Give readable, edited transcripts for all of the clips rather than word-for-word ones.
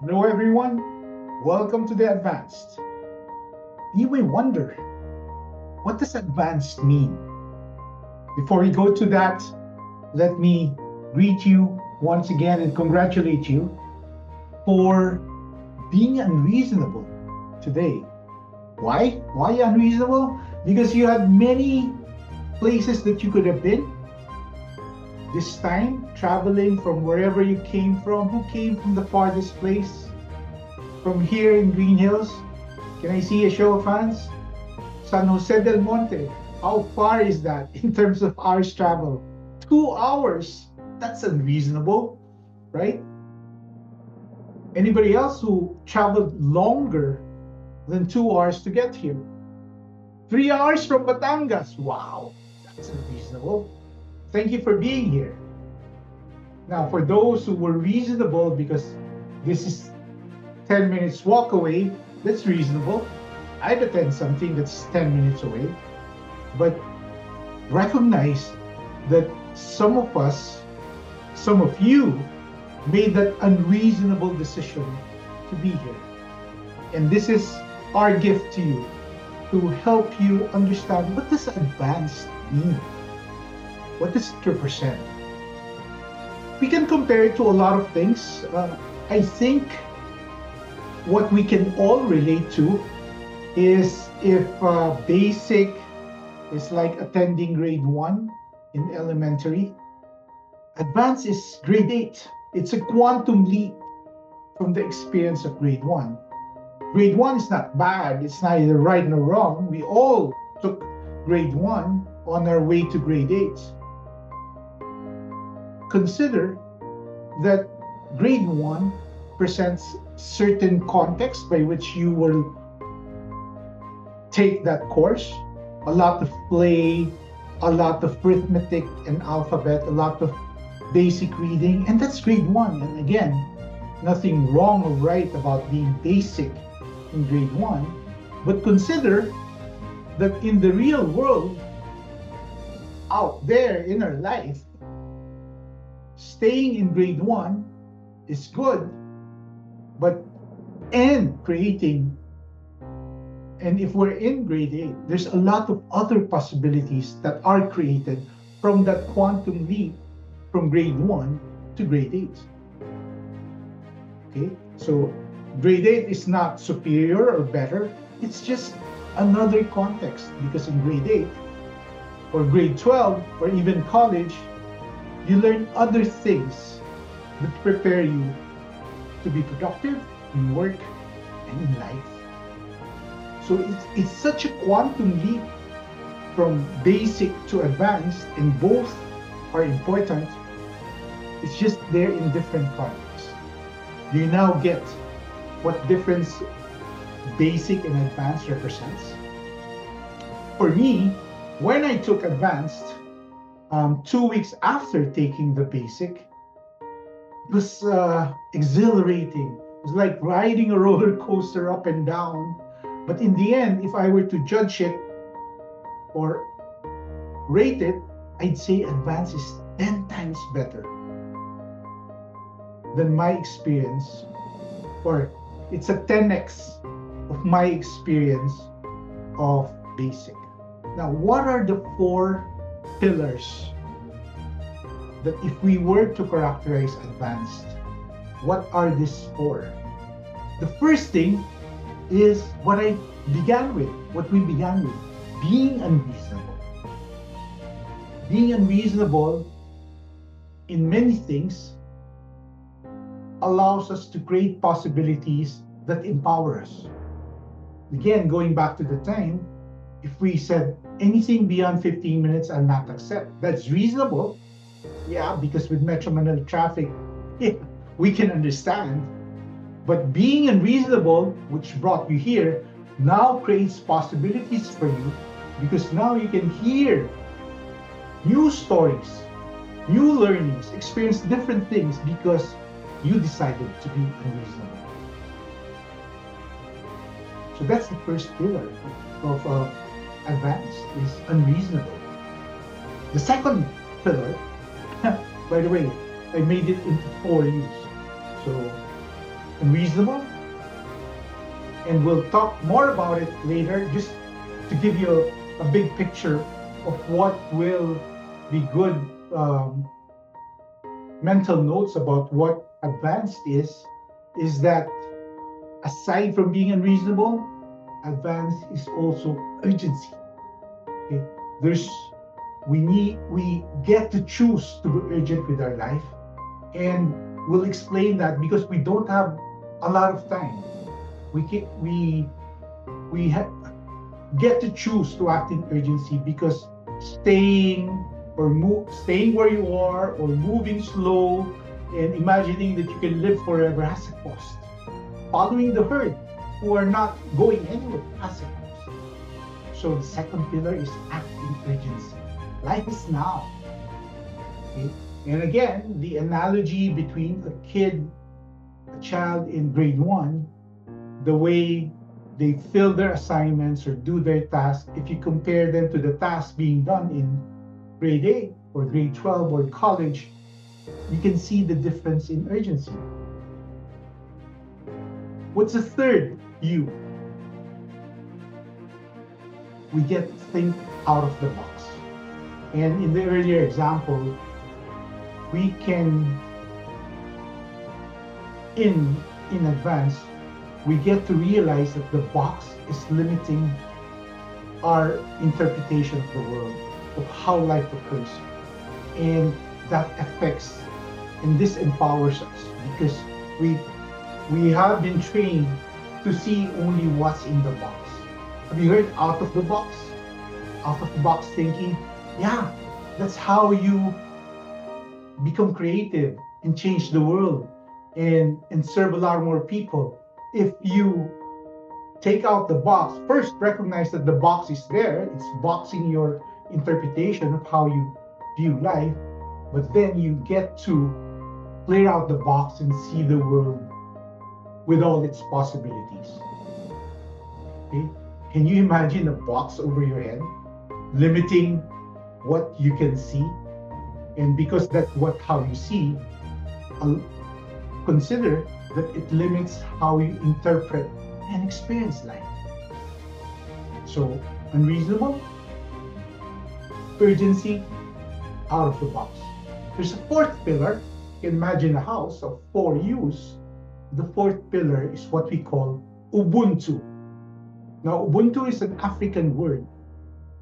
Hello, everyone. Welcome to the Advanced. You may wonder, what does advanced mean? Before we go to that, let me greet you once again and congratulate you for being unreasonable today. Why? Why unreasonable? Because you had many places that you could have been. This time, traveling from wherever you came from. Who came from the farthest place? From here in Green Hills? Can I see a show of hands? San Jose del Monte. How far is that in terms of hours travel? 2 hours. That's unreasonable, right? Anybody else who traveled longer than 2 hours to get here? 3 hours from Batangas. Wow, that's unreasonable. Thank you for being here. Now, for those who were reasonable, because this is 10 minutes walk away, that's reasonable. I'd attend something that's 10 minutes away. But recognize that some of us, some of you, made that unreasonable decision to be here. And this is our gift to you, to help you understand, what does advanced mean? What does it represent? We can compare it to a lot of things. I think what we can all relate to is if basic is like attending grade 1 in elementary, advanced is grade 8. It's a quantum leap from the experience of grade 1. Grade 1 is not bad, it's neither right nor wrong. We all took grade 1 on our way to grade 8. Consider that grade 1 presents certain context by which you will take that course. A lot of play, a lot of arithmetic and alphabet, a lot of basic reading, and that's grade 1. And again, nothing wrong or right about being basic in grade 1, but consider that in the real world, out there in our life, staying in grade 1 is good, but creating, and if we're in grade 8, there's a lot of other possibilities that are created from that quantum leap from grade 1 to grade 8. Okay, so grade 8 is not superior or better, it's just another context, because in grade 8 or grade 12 or even college, you learn other things that prepare you to be productive in work and in life. So it's such a quantum leap from basic to advanced, and both are important. It's just they're in different contexts. Do you now get what difference basic and advanced represents? For me, when I took advanced, 2 weeks after taking the basic, it was exhilarating. It was like riding a roller coaster up and down. But in the end, if I were to judge it or rate it, I'd say advanced is 10 times better than my experience, or it's a 10x of my experience of basic. Now, what are the 4 pillars that if we were to characterize advanced, what are these 4? The first thing is what we began with, being unreasonable. Being unreasonable in many things allows us to create possibilities that empower us. Again, going back to the time, if we said anything beyond 15 minutes, I'll not accept. That's reasonable. Yeah, because with Metro Manila traffic, yeah, we can understand. But being unreasonable, which brought you here, now creates possibilities for you, because now you can hear new stories, new learnings, experience different things because you decided to be unreasonable. So that's the first pillar of advanced, is unreasonable. The second pillar, by the way, I made it into 4 U's. So unreasonable? And we'll talk more about it later, just to give you a big picture of what will be good mental notes about what advanced is that aside from being unreasonable, advanced is also urgency. Okay? There's we get to choose to be urgent with our life, and we'll explain that because we don't have a lot of time. We can, we ha- get to choose to act in urgency because staying staying where you are or moving slow and imagining that you can live forever has a cost. Following the herd who are not going anywhere has a cost. So the second pillar is act in urgency. Life is now. Okay? And again, the analogy between a child in grade one, the way they fill their assignments or do their tasks, if you compare them to the tasks being done in grade 8 or grade 12 or college, you can see the difference in urgency. What's the third U? We get to think out of the box. And in the earlier example, we can, in advance, we get to realize that the box is limiting our interpretation of the world, of how life occurs. And that affects, and this empowers us because we have been trained to see only what's in the box. Have you heard out of the box? Out of the box thinking? Yeah, that's how you become creative and change the world and serve a lot more people. If you take out the box, first recognize that the box is there, it's boxing your interpretation of how you view life, but then you get to clear out the box and see the world with all its possibilities. Okay? Can you imagine a box over your head limiting what you can see? And because that's how you see, consider that it limits how you interpret and experience life. So, unreasonable, urgency, out of the box. There's a fourth pillar. You can imagine a house of 4 U's. The fourth pillar is what we call Ubuntu. Now, Ubuntu is an African word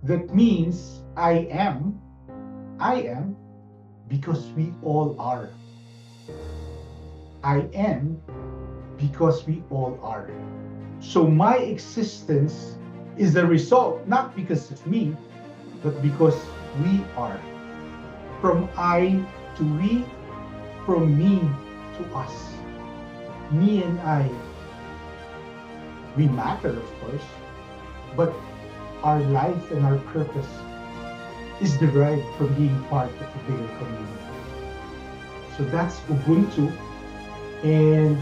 that means I am because we all are. I am because we all are. So my existence is the result, not because of me, but because we are. From I to we, from me to us. Me and I, we matter, of course, but our life and our purpose is derived from being part of a bigger community. So that's Ubuntu. And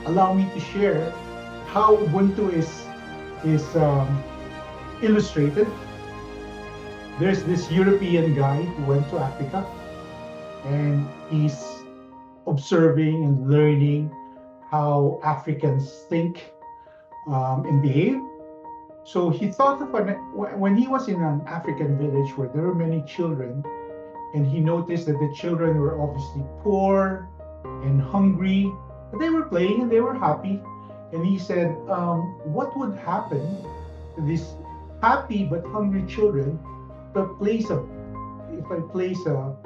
allow me to share how Ubuntu is illustrated. There's this European guy who went to Africa, and he's observing and learning how Africans think and behave. So he thought of when he was in an African village where there were many children, and he noticed that the children were obviously poor and hungry, but they were playing and they were happy. And he said, what would happen to these happy but hungry children if I place a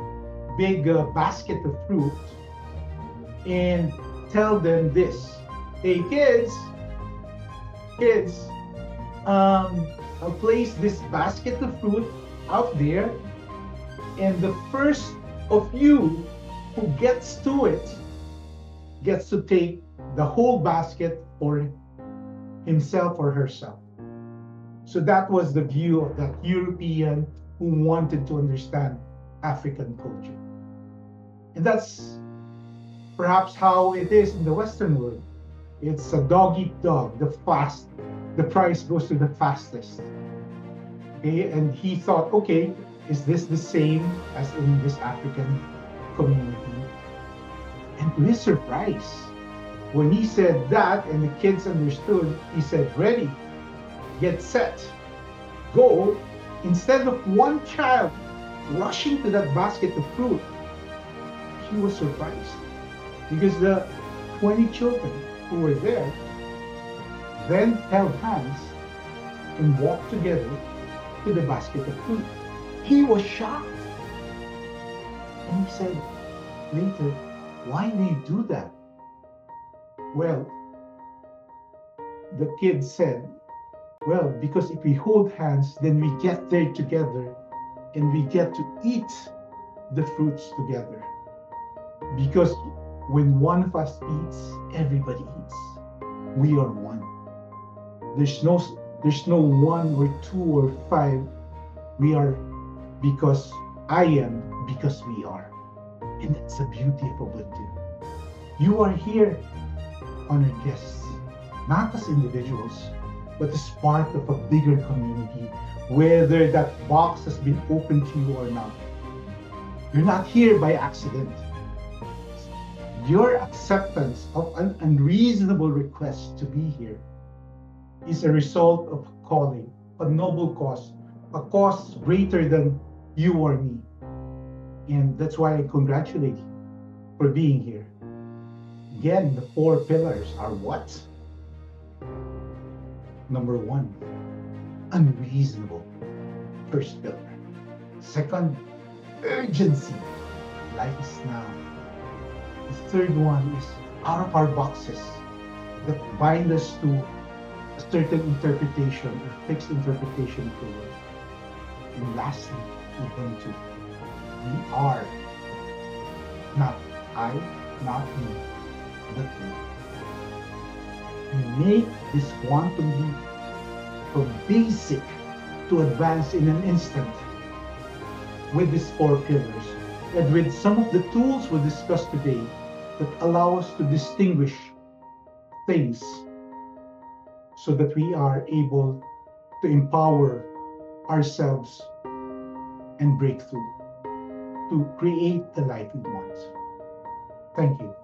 big basket of fruit and tell them this: hey kids, I'll place this basket of fruit out there, and the first of you who gets to it gets to take the whole basket for himself or herself. So that was the view of that European who wanted to understand African culture. And that's perhaps how it is in the Western world. It's a dog eat dog, the prize goes to the fastest. Okay, and he thought, okay, is this the same as in this African community? And to his surprise, When he said that and the kids understood, he said, ready, get set, go. Instead of one child rushing to that basket of fruit, he was surprised because the 20 children who were there then held hands and walked together to the basket of fruit. He was shocked. And he said later, why do you do that? Well, the kid said, well, because if we hold hands, then we get there together and we get to eat the fruits together. Because when one of us eats, everybody eats. We are one. There's no one or two or five. We are because I am, because we are. And that's the beauty of Ubuntu. You are here, honored guests, not as individuals, but as part of a bigger community, whether that box has been opened to you or not. You're not here by accident. Your acceptance of an unreasonable request to be here is a result of calling, a noble cause, a cause greater than you or me. And that's why I congratulate you for being here. Again, the 4 pillars are what? Number 1, unreasonable. First pillar. Second, urgency. Life is now. The third one is out of our boxes that bind us to a certain interpretation or fixed interpretation of the word. And lastly, Ubuntu. We are, not I, not me, but we. We make this quantum leap from basic to advanced in an instant with these 4 pillars and with some of the tools we discussed today that allow us to distinguish things so that we are able to empower ourselves and break through to create the life we want. Thank you.